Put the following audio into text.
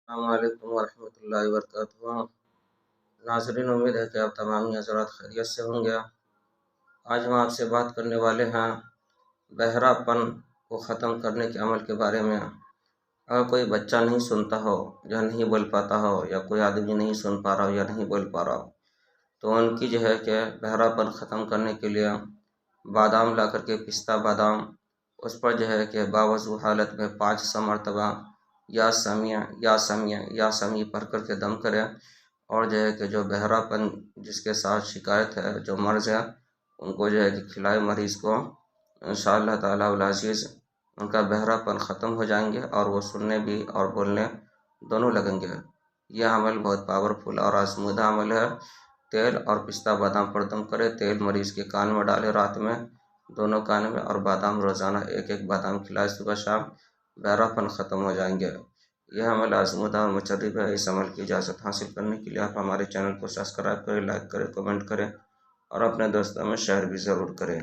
السلام علیکم ورحمۃ اللہ وبرکاتہ۔ ناظرین، امید ہے کہ آپ تمام حضرات خیریت سے ہوں گے۔ آج ہم آپ سے بات کرنے والے ہیں بہرا پن کو ختم کرنے کے عمل کے بارے میں۔ اگر کوئی بچہ نہیں سنتا ہو یا نہیں بول پاتا ہو، یا کوئی آدمی نہیں سن پا رہا ہو یا نہیں بول پا رہا ہو، تو ان کی کہ بہرا پن ختم کرنے کے لیے بادام لا کر کے، پستہ بادام، اس پر کہ باوضو حالت میں 500 مرتبہ یا سمیع یا سمیع یا سمیع پڑھ کر کے دم کرے، اور کہ جو بہرا پن جس کے ساتھ شکایت ہے، جو مرض ہے، ان کو کہ کھلائے مریض کو۔ انشاءاللہ تعالی العزیز ان کا بہرا پن ختم ہو جائیں گے، اور وہ سننے بھی اور بولنے دونوں لگیں گے۔ یہ عمل بہت پاورفل اور آزمودہ عمل ہے۔ تیل اور پستہ بادام پر دم کرے، تیل مریض کے کان میں ڈالے رات میں، دونوں کان میں، اور بادام روزانہ ایک بادام کھلائے صبح شام، بہرا پن ختم ہو جائیں گے۔ یہ عمل آزمودہ اور مجرب ہے۔ اس عمل کی اجازت حاصل کرنے کے لیے آپ ہمارے چینل کو سبسکرائب کریں، لائک کریں، کمنٹ کریں، اور اپنے دوستوں میں شیئر بھی ضرور کریں۔